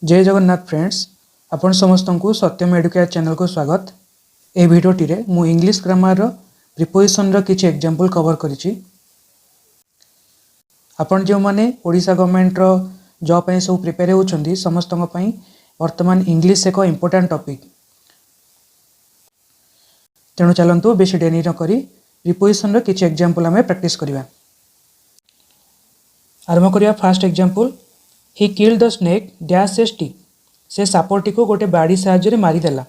जय जगन्नाथ फ्रेंड्स, आपण समस्त को सत्यम एडुकेयर चैनल को स्वागत। ए भिडियोटी रे मु इंग्लिश ग्रामर प्रिपोजिशन रो किछि एग्जांपल कवर करिछि। आपण जो माने ओडिशा गवर्नमेंट रो जॉब पे सब प्रिपेयर होउछंदी समस्त पई वर्तमान इंग्लिश एक इंपोर्टेंट टॉपिक। तेणु चलंतु बेसी डेरी न करी प्रिपोजिशन रो किछि एग्जांपल हमें प्रैक्टिस करिवा। आरंभ करिया first example. He killed the snake dash A stick. से सापटी को गोटे बाड़ी साहाय्य मारिदेला।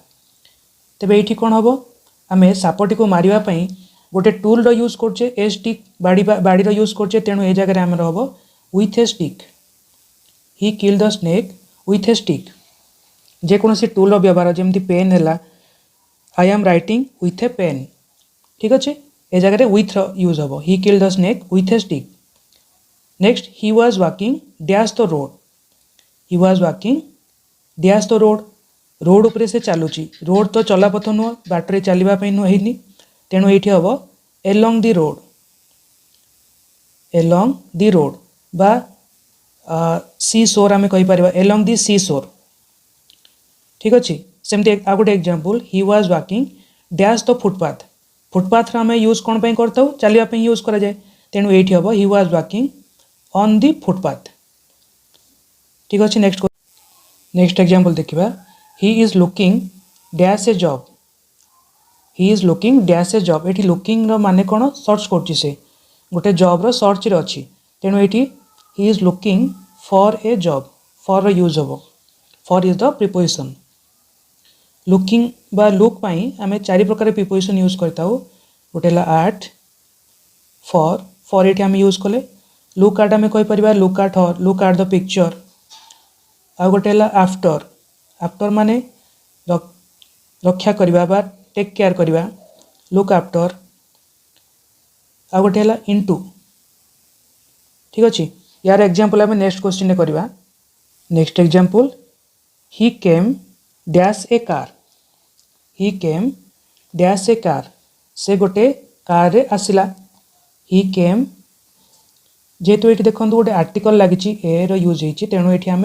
तेबे ये कौन हम आम सापटी को मारे गोटे टूल रो यूज करचे ए स्टिक बाड़ी रो यूज करचे। तेणु ए जगह आम हम with a stick. He killed the snake with a stick. जेकोसी टूल रो व्यवहार जमती पेन है I am writing with a pen. ठीक अच्छे ए जगह विथ यूज हम। He killed the snake with a stick. Next he was walking dash the road. He was walking dash the road. Road उपरे से चलुची। रोड तो चलापथ नुह बाटरे चलवाई नुहनी। तेणु ये हम एलंग दि रोड। एलंग दि रोड बा सी सोर आम कहीपर एलंग दि सी सोर। ठीक अच्छे सेमती आ गोटे example. He was walking dash the footpath. Footpath आम यूज कौन पर करता चलवाई यूज कराए। तेणु ये हम he was walking on the footpath. ठीक अच्छे नेक्स्ट एग्जांपल देखिबा। He is looking dash a job. He is looking dash a job. एटी लुकिंग रो माने कोन सर्च करछि से गोटे जॉब रो सर्च रे अछि। तेणु एटी he is looking for a job. For रो यूज हो। For is the preposition. Looking बा लुक पाई आमे चारि प्रकार प्रिपोजिशन यूज करताउ। गोटे ला एट फॉर एटी आमे यूज कले लुक एट आम कहीपर look at her look at the picture. आ गोटे आफ्टर। आफ्टर माने रक्षा करवा बा टेक केयर करवा लुक आफ्टर। आ गोटे इनटू। ठीक अच्छे यार एग्जांपल आम नेक्स्ट क्वेश्चन करवा। Next example. He came dash a car. He came dash a car. से गोटे कार रे आसिला। ही केम जेहेतु ये देखो गोटे आर्टिकल लगी ए रो यूज होती। तेणु ये आम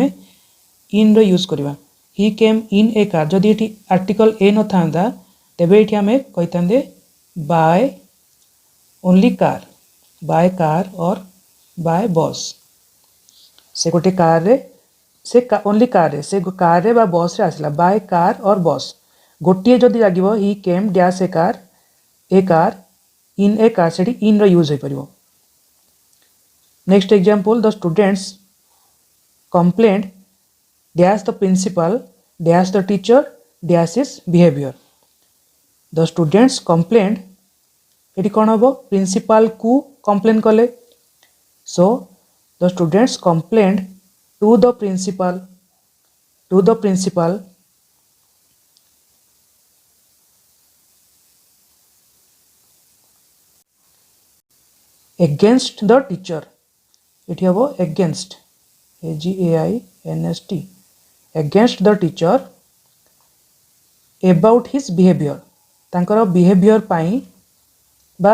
इन रो यूज करवा। ही केम इन ए कार। जदि ये आर्टिकल ए न था तेबे ये आम कही by only car. By car और बाय बस। से गोटे कार रे से ओनली कार रे से कार रे बा बस रे आसला। बाय कार और बस गोटे जदि लगे he came dash a car in a car से इन रो यूज हो पारिबो। Next example. The students complaint dash the principal dash the teacher dash is behaviour. The students complaint ये कौन हम प्रिंसिपल को कंप्लेन कले। So the students complaint to the principal against the teacher। ये हम against AGAINST against the teacher about his behavior। तांकर behaviour पाई बा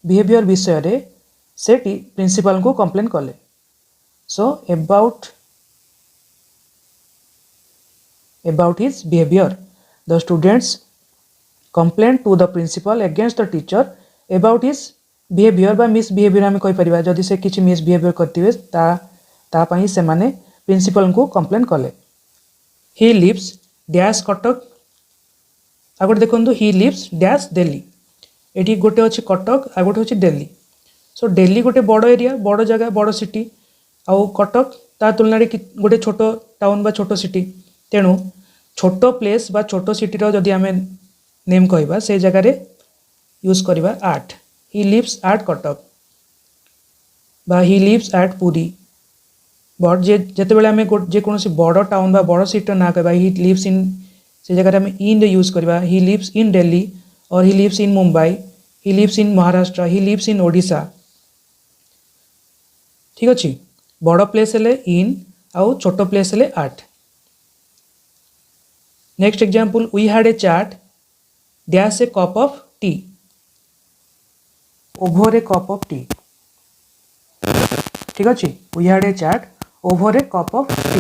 behaviour विषय रे से प्रिंसिपल को कंप्लेन कले। सो about his behavior the students complain to the principal against the teacher about his behaviour बा मिसबिहेवियर आम कहीपर जदि से किसी मिसबिहेवियर करते तापाई से माने प्रिंसिपल को कंप्लेन कले। He lives dash Cuttack. आ गोटे देखो ही लिव्स डैश दिल्ली। ये गोटे अच्छे कटक आ गोटे अच्छे दिल्ली। सो दिल्ली गोटे बड़ एरिया बड़ जगह बड़ सिटी। आउ कटक ता तुलना गोटे छोट टाउन बा छोट सिटी। तेणु छोट प्लेस बा छोट सिटीर जदि आम नेम कहवा से जगह यूज करवा आट। ही लिव्स एट कटक बा he lives at Puri. But जिते बड़े आम जेकोसी बड़ टाउन बा बड़ सिटी ना कहवा ही लिव्स इन से जगह आम इन यूज करवा। ही लिव्स इन दिल्ली और he lives in Mumbai. He lives in Maharashtra. He lives in Odisha. ठीक अच्छे बड़ प्लेस हेले इन आउ छोट प्लेस हेले at. Next example. We had a chat dash a cup of tea. Over a cup of tea. ठीक अच्छे we had a chat over a cup of tea.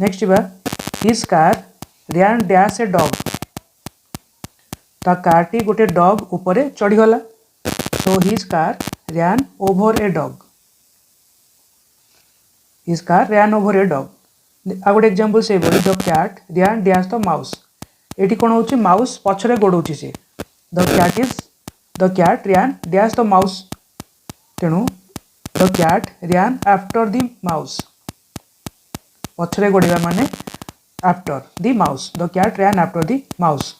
Next बा his car ran dash a dog ता कारटी गोटे dog उपरे चढ़ीगला so his car ran over a dog his car ran over a dog आ गोटे एग्जांपल से बोली the cat ran dash the mouse eighty कौन होची माउस पछरे गोड़ौची से the cat ran dash the mouse तेणु the cat ran after the mouse पछरे गोड़िबा माने after the mouse the cat ran after the mouse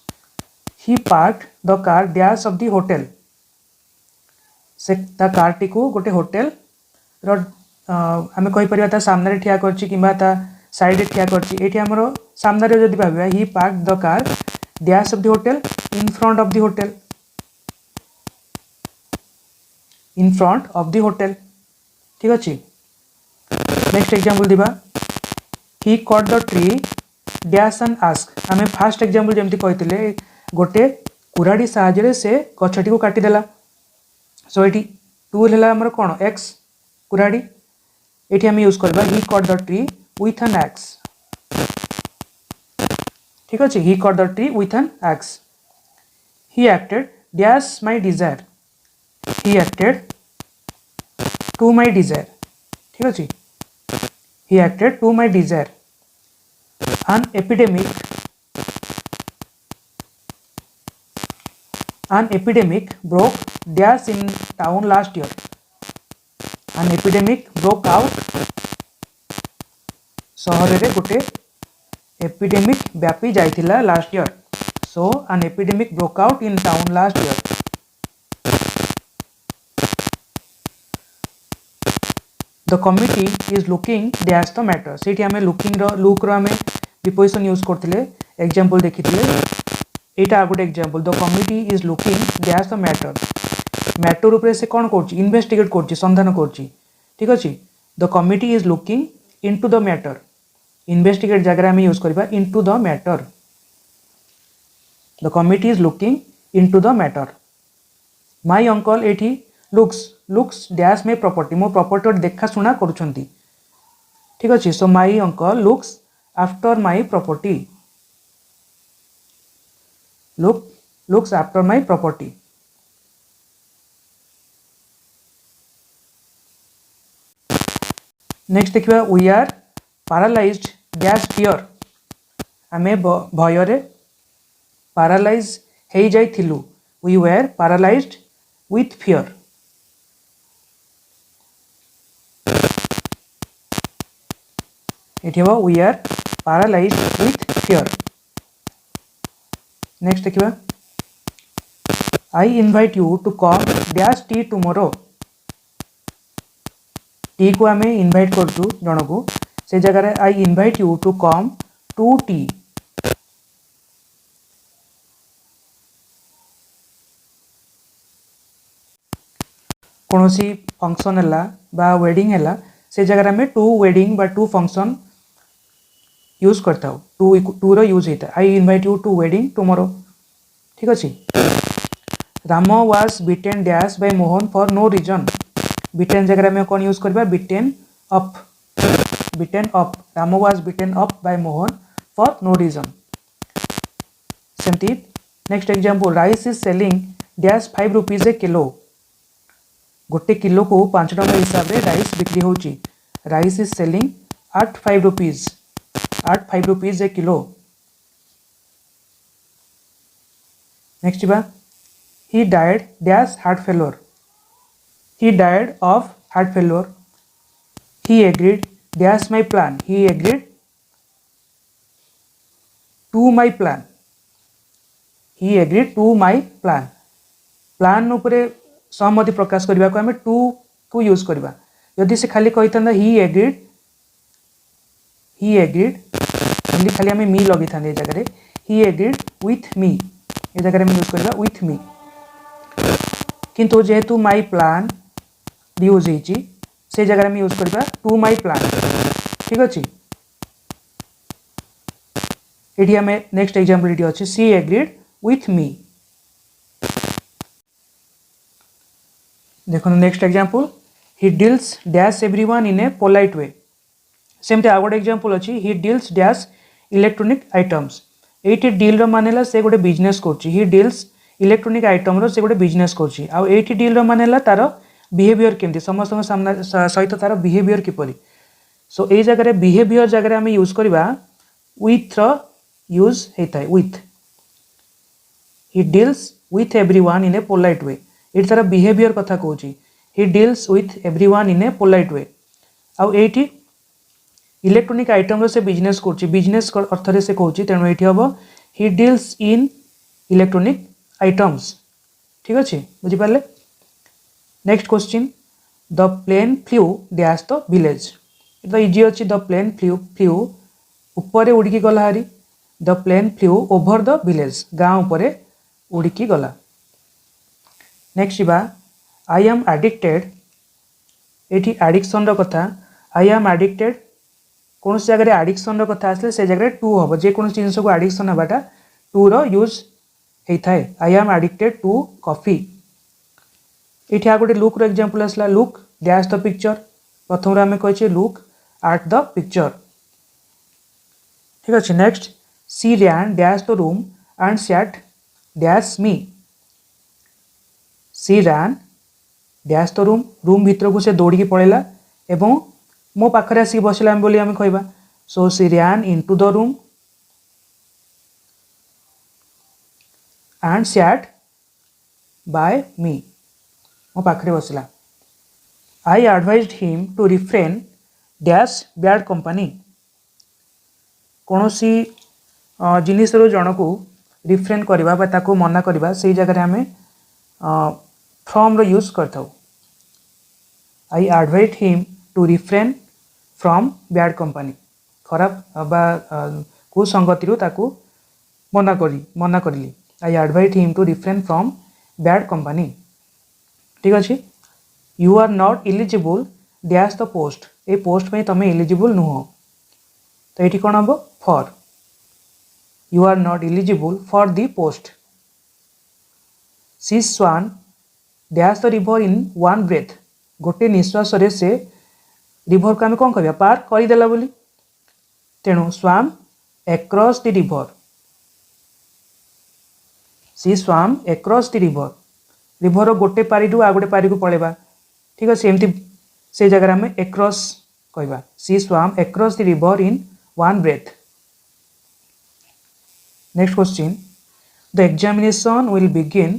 he parked the car dash off the hotel से ता कारटी को गोटे होटल रो आमे कहि परिबा ता सामने ठिया करछि किबा ता साइड रे ठिया करछि एठी हमरो सामने रे जदि भाबिबा he parked the car dash off the hotel in front of the hotel in front of the hotel ठीक अछि नेक्स्ट एग्जांपल दिबा he cut the tree dash an आस्क आमे फर्स्ट एग्जांपल जेमति कहितले गोटे कुराडी साहाय्य से गछटी को काटी देला सो एटी टूल है हमर कोन एक्स कुराडी एटी हम यूज करबा he cut the tree with an axe ठीक अछि he cut the tree with an axe he acted dash my desire he acted to my desire ठीक अछि he acted to my desire An epidemic broke dash in town last year. An epidemic broke out. सहर रे गोटे epidemic व्यापी जाइथिला last year. So an epidemic broke out in town last year. The committee is looking dash the matter. सेठी हमें looking रो look रो हमें preposition use करथिले example देखिथिले एटा गोटे example the committee is looking dash the matter ऊपर से कौन कर investigate कर संधान कर ठीक अच्छे the committee is looking into the matter investigate जगह आम यूज करबा into the matter the committee is looking into the matter my uncle एठी लुक्स डैश मे प्रॉपर्टी मो प्रॉपर्टी देखा शुणा करुछंती ठीक अच्छे so my uncle looks after my property looks after my property next देखिबा we are paralyzed dash fear आमे भय रे paralyze हे जाई थिलु we were paralyzed with fear एठिबा we are paralyzed with fear next देखिबा I invite you to come dash tea tomorrow T को आमे invite करछु जण को से जगह रे I invite you to come to tea कोनोसी फंक्शन हला बा वेडिंग हला से जगह रे टू वेडिंग बा टू फंक्शन यूज करता हूँ टू रो यूज होता I invite you to wedding tomorrow ठीक अच्छे Ram was beaten dash by Mohan for no reason beaten जगह में कौन यूज करबा beaten up Ram was beaten up by Mohan for no reason सेमती next example rice is selling dash 5 rupees a kilo गोटे kilo को 5 टका हिसाब रे राइस बिक्री होची rice is selling at 5 rupees a kilo next बा he died dash heart failure he died of heart failure he agreed dash my plan he agreed to my plan he agreed to my plan उपरे सहमति प्रकाश करबा को हमें to को use करबा यदि से खाली कहितंदा he agreed ओनली खाली हमें मी लगी था जगह रे he agreed with me ये जगह में यूज करबा with me किंतु जेहेतु माई प्लान यूज होती से जगह में यूज करबा टू माई प्लान ठीक अच्छे ये हमें नेक्स्ट एग्जांपल ये अच्छे सी एग्रीड विथ मी देखो next example he deals dash everyone in A polite way सेमती आ गोटे एग्जांपल अछि he deals dash electronic items एठी डील रो मानेला से गोटे बिजनेस करछि ही डील्स इलेक्ट्रॉनिक आइटम रो से गोटे बिजनेस करछि आ एठी डील रो मानेला तार बिहेवियर केमती समस्त सामना सहित तार बिहेवियर किपरि सो ए जगह रे बिहेवियर जगह रे हम यूज करबा विथ रो यूज हेता with he deals with everyone in a polite way एठी तार बिहेवियर कथा कहूची he deals with everyone in a polite way आ एठी इलेक्ट्रॉनिक आइटम रो से बिजनेस करछि बिजनेस अर्थ रे से कहूची तेनो एठी हबो he deals in electronic items ठीक अछि बुझि पाले next question the plane flew dash the village इतो इजी अछि द प्लेन फ्लू ऊपर उड़की गला हारी the plane flew over the village गांव ऊपर उड़की गला नेक्स्ट बा आई एम एडिक्टेड एठी एडिक्शन रो कथा आई एम एडिक्टेड कौन जगह एडिक्शन रो कथा आसले से जगह टू हम जे कौन जिनस को एडिक्शन हबाटा टू रो यूज होता है I am addicted to coffee ये आ गोटे लुक रो एग्जांपल आसला लुक डैश द पिक्चर प्रथम आम कहे लुक एट द पिक्चर ठीक अच्छे next she ran dash the room and sat dash me she ran dash the room भीतर को से दौड़ी पड़ेला एवं मो पाखरे आसिक बसला बोली आम कहवा so she ran into the room and sat by me मो पाखरे बसला I advised him to refrain dash bad company कौन सी जिनिस जन को रिफ्रेन करवा बा ताको मना करवा से जगह आम फ्रॉम रो यूज करता I advised him to refrain from bad company खराब बा कुसंगति ताको मना करली I advised him to refrain from bad company ठीक अच्छे you are not eligible dash the post ए पोस्ट में तुम इलिजिबल नुह तो ये कौन हम for you are not eligible for the post she swam dash the river in one breath गोटे निश्वास रे से रिवर को आम कौन कह पार करदेला बोली तेणु स्वाम across the river C swam across the river गोटे पारी टू आ गोटे पारी को पड़ेगा ठीक अच्छे एमती से जगह आम एक्रॉस कहवा she swam across the river in one breath next question the examination will begin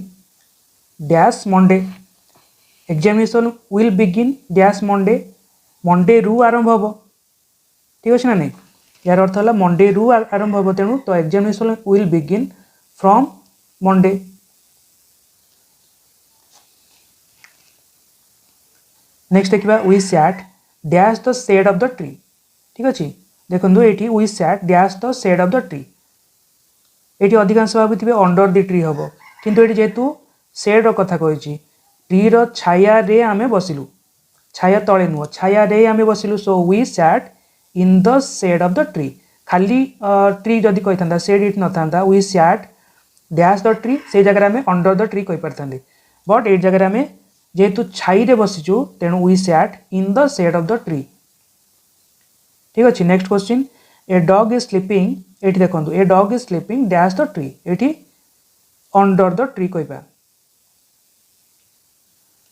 dash Monday examination will begin dash Monday Monday रु आरंभ हम ठीक अच्छे ना नहीं यार अर्थ है मंडे रु आरंभ हम तेणु तो examination will begin from Monday next देखा we sat dash the shade of the tree ठीक अच्छे देखो ये we sat dash the shade of the tree ये अधिकांश भावी अंडर द ट्री हम किंतु ये जेहेतु शेड कथा कही ट्री रो छाया रे आमे बसिलु छाया तले नुह छाया रे आमे बसिलु so we sat in the shade of the tree खाली ट्री जदि कही था शेड इट न था we sat dash the tree से जगह आम अंडर द ट्री कही पारि बट ये जगह आम जेहेतु छाई रे बसीचु तेणु we sat in the shade of the tree ठीक अच्छे next question a dog is sleeping ये देखो a dog is sleeping dash the tree ये अंडर द ट्री कहवा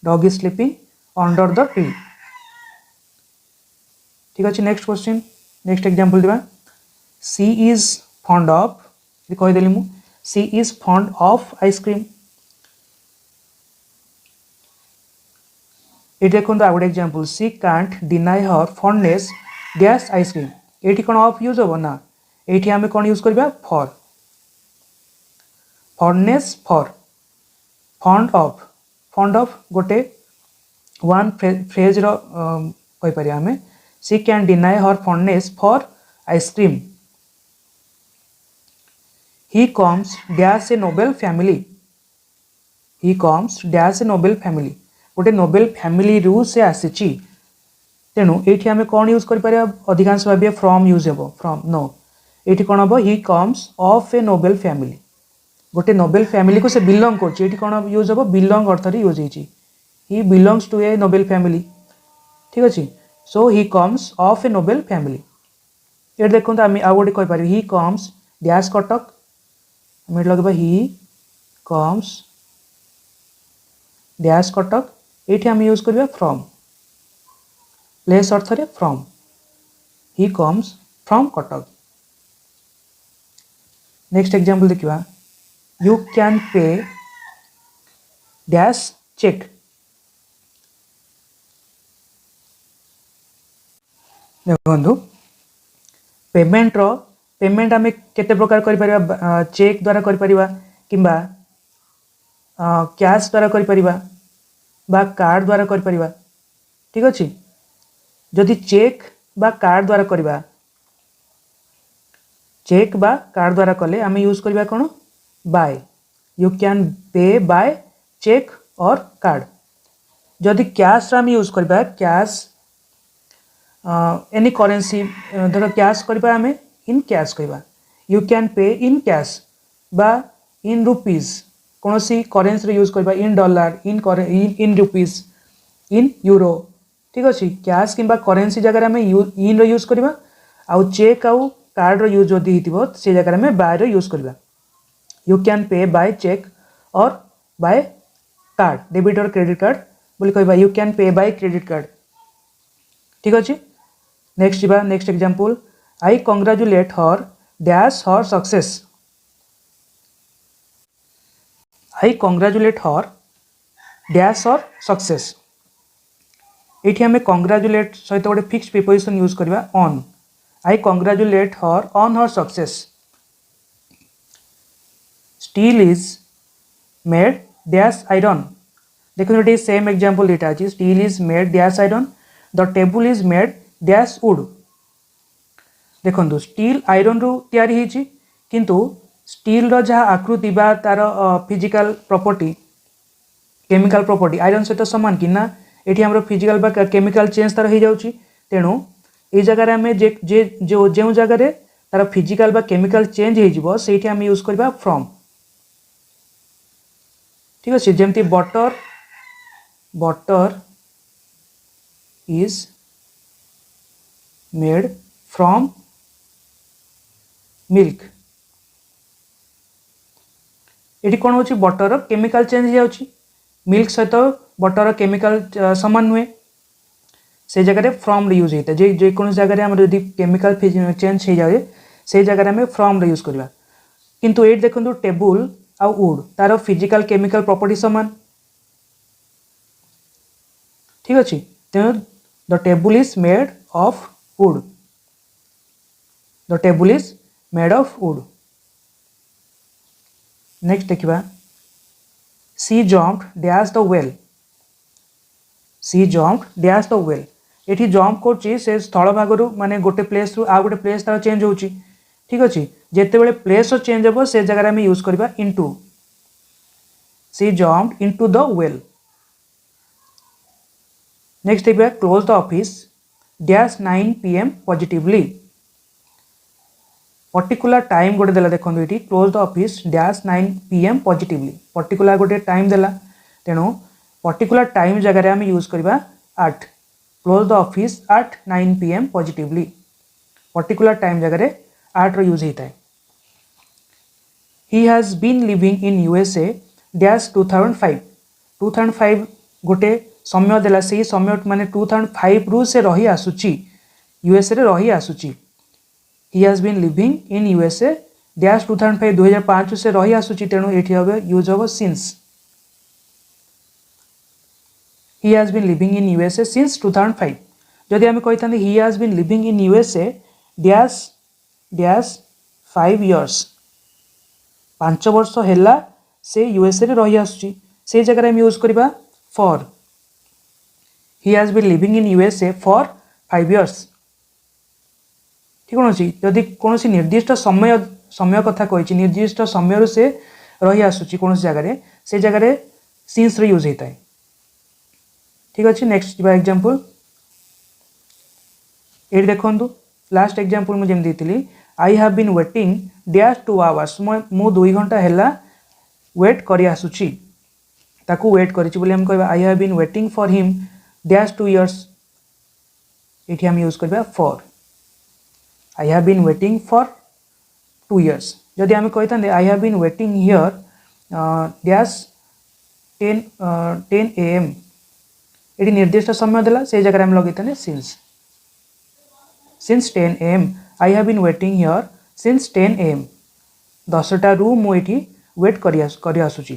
dog is sleeping under the tree ठीक अच्छे नेक्स्ट क्वेश्चन नेक्स्ट एग्जांपल दिबा she is fond of कहीदेली मु she is fond of ice cream ये देखो आ गोटे example she can't deny her fondness dash ice cream ये कौन ऑफ यूज हम ना ये आम कौन यूज करवा for fondness for fond of गोटे वन फ्रेज रो कहि पारि आमे she can deny her fondness for ice cream he comes dash a noble family he comes dash a noble family गोटे नोबेल फैमिली रू से आसी तेणु ये आम कौन यूज कर अधिकांश भाव फ्रॉम यूज हे फ्रॉम नो ये कौन हम he comes of a noble family गोटे नोबेल फैमिली को से बिलंग कर कौन यूज हम बिलंग अर्थ use he belongs to a noble family ठीक अच्छे so he comes of a noble family. ये देखो आम आउ गोटे कहीपर ही कम्स डैश कटक आम लगे ही कम्स डैश कटक ये आम यूज करवा फ्रॉम प्लेस अर्थ रे from he comes from Cuttack. Next example देखिए you can pay dash cheque. देखो पेमेंट आम केते प्रकार कर चेक द्वारा कर किंबा कैश द्वारा कर कार्ड द्वारा कर ठीक अच्छे। जदि चेक बा कार्ड द्वारा करवा चेक बा कार्ड द्वारा कले आम यूज करवा कौन by you can pay by cheque और कार्ड। जदि कैश आम यूज करवा कैश एनी करेन्सी धर कैश करवा आम इन कैश कहवा you can pay in cash बा इन रुपीज कौन सी करेन्सी यूज करवा in dollar in rupees in euro ठीक अच्छे। कैश किंबा करेन्सी जगह आम इन यूज करवा आउ चेक आउ कार्ड यूज जदि से जगह आम बाय यूज करवा you can pay by cheque और बाय कार्ड डेबिट और क्रेडिट कार्ड बोली कहवा you can pay by credit card ठीक अच्छे। Next example I congratulate her dash her success. I congratulate her dash her success ये आम congratulate सहित गोटे फिक्स प्रिपोजिशन यूज करवा on I congratulate her on her success. Steel is made dash iron देखो ये same example दुटा अच्छी steel is made dash iron the table is made dash would. देखो स्टील आयरन रु तैयारी होइछि किंतु स्टील रो जहाँ आकृति बा तार physical property chemical property iron सहित समान कि ना ये आम फिजिकल बा केमिकल चेंज तार हो जाउछि तेणु ये जगह आम जो जगह तार फिजिकल बा केमिकल चेंज हो से आम यूज करवा फ्रॉम ठीक अच्छे। जमती butter butter is made from milk ये कौन हो बटर केमिकल चेंज हो जाउछि मिल्क सहित बटर केमिकल समान नुहे से जगह फ्रॉम यूज होता है जेकोसी जगह आम जब केमिकल चेंज हो जाए से जगह आम फ्रॉम यूज करवा किंतु ये देखो टेबुल आउ वुड तार फिजिकल केमिकल प्रॉपर्टी समान ठीक अच्छे तेणु the table is made of wood the table is made of wood. Next देखिबा she jumped dash the well she jumped dash the well ये जम्प कर स्थल भाग माने गोटे प्लेस रु आ गोटे प्लेस तार चेंज हो ठीक अच्छे जिते बड़े प्लेस चेंज हो से जगह आम यूज करवा into she jumped into the well. Next देखिए close the office dash 9 PM positively particular time गोटे देला देखो ये close the office dash 9 PM positively particular गोटे टाइम देला तेणु पर्टिकुलर टाइम जगह आम यूज करवा at close the office at 9 PM positively particular time जगह आट रो यूज होता है। He has been living in USA dash 2005 गोटे समय देला से समय माने 2005 रु से रही आसुची USA रे रही आसुची he has been living in USA dash 2005 से रही आसुची तेणु ये हम यूज हम since he has been living in USA since 2005 जदि आम कही he has been living in USA dash dash 5 years 5 वर्ष है से USA रे रही आसुची से जगह आम यूज करवा for he has been living in USA for 5 years ठीक अच्छे। जदि कौन निर्दिष्ट समय समय कथा कही निर्दिष्ट समय से रही आसुची कौन जगह से जगह सिंस रे यूज होता है ठीक अच्छे। नेक्स्ट एग्जांपल ये देखो लास्ट एग्जांपल मुझे देती I have been waiting dash 2 hours मु 2 घंटा है वेट कर आसुची ताकू वेट करी बोले हम कहबा I have been waiting for him dash 2 years ये आम यूज करबा for I have been waiting for 2 years जदि आम कही I have been waiting here dash 10 AM ये निर्दिष्ट समय देला से जगह आम लगे since 10 AM I have been waiting here since 10 AM 10टा रु मुझे वेट कर आसुची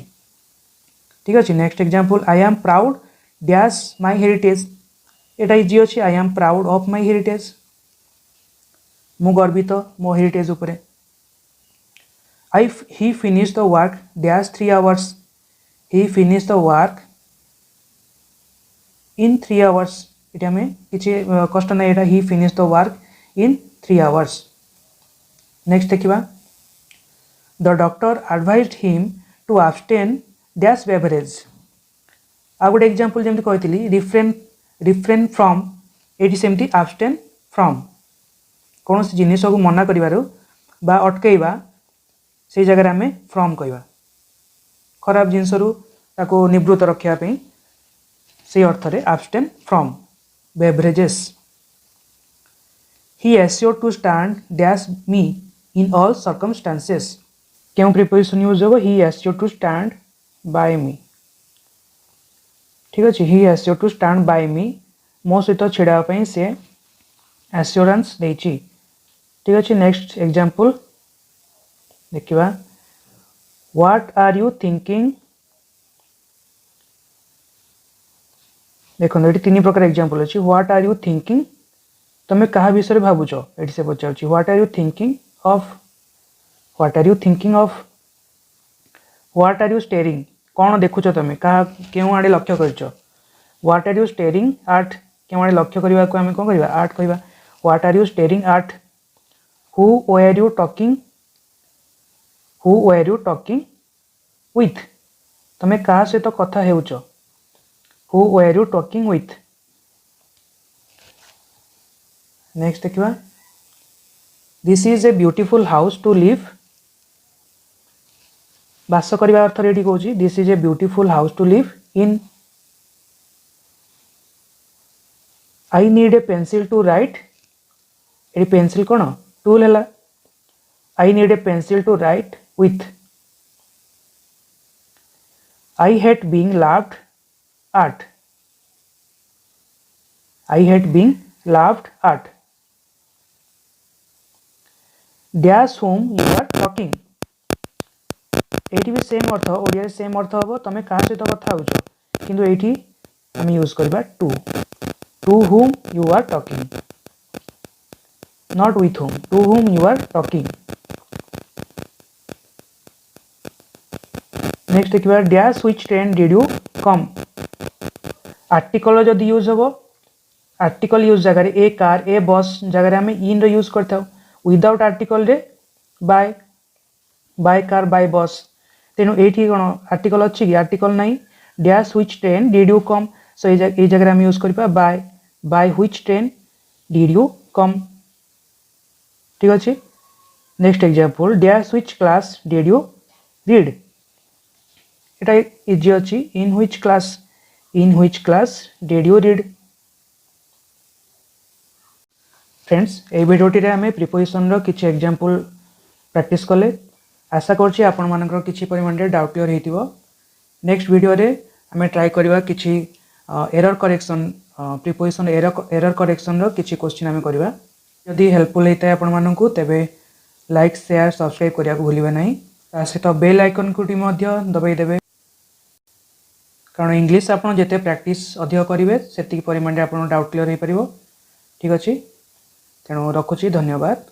ठीक अच्छे। Next example I am proud dash my heritage एटा इजी अच्छी I am proud of my heritage मु गर्वित मो हेरिटेज उपरे। He finish the work dash 3 hours he finish the work in 3 hours ये आम किसी कष्ट ना यहाँ he finish the work in 3 hours। Next देखा the doctor advised him to abstain dash beverage आ गोटे एग्जांपल जमी कही रिफ्रेन फ्रॉम ये सेमती एब्सटेन फ्रॉम कौन सी जिनिस को मना करवा अटकईवा से जगह आम फ्रॉम कहवा खराब जिनस निवृत्त रखापी से अर्थ रे abstain from beverages. He assured to stand dash me in all circumstances क्यों प्रिपोजिशन यूज हो he assured to stand by me ठीक अच्छे। He assured to stand by me मो सहित छिड़ापी से एश्योरेंस देची ठीक अच्छे। नेक्स्ट एग्जांपल देखिवा व्हाट आर यू थिंकिंग देखो ये 3 प्रकार एग्जांपल अच्छी व्हाट आर यू थिंकिंग तुम्हें क्या विषय भावुच ये से पचार what are you thinking of what are you thinking of what are you staring कौन देखुच तुम्हें क्या क्यों आड़े लक्ष्य कर what are you staring at क्यों आड़े लक्ष्य करने को आम कौन करवा आट कहवा what are you staring at who were you talking with तुम्हें क्या सहित कथा हेउच who were you talking with. Next देखा this is a beautiful house to live बास करने अर्थ ये कौन this is a beautiful house to live in. I need a pencil to write ये पेंसिल कौन टूल है I need a pencil to write with. I hate being laughed at I hate being laughed at. Dash whom you are talking ये भी same अर्थ Odia same अर्थ हम तुम्हें क्या सहित कथा हो किंतु ये आम यूज करवा to whom you are talking not with whom to whom you are talking। Next देखिए dash which train did you come article जदि यूज हम आर्टिकल यूज जगह ए कार ए बस जगह आम इन यूज करता विदाउट आर्टिकल रे by car by bus तेणु ये कौन आर्टिकल अच्छी कि आर्टिकल नहीं dash which train did you come सो ये जगह आम यूज करपा by which train did you come ठीक अच्छे। Next example dash which class did you read एटा इजी अच्छी in which class did you read। Friends ये भिडियोटी आम प्रिपोजिशन रो किछि एग्जांपल प्रैक्टिस कले आशा करछि आपण मानकर किछि परिमाण रे डाउट क्लियर हेतिबो। नेक्स्ट वीडियो रे आम ट्राई करबा किछि error correction preposition error correction रो किछि क्वेश्चन आम करबा जदि हेल्पफुल होता है आपण मानकु तेबे लाइक शेयर सब्सक्राइब करिया को भूलिबे नहीं ता सहित बेल आइकन को दबाई देबे कारण इंग्लिश आपण जेते प्रैक्टिस अधिक करिवे सेति परिमाण रे आपण डाउट क्लियर हो पारिबो ठीक अछि। तेणु रखुछि धन्यवाद।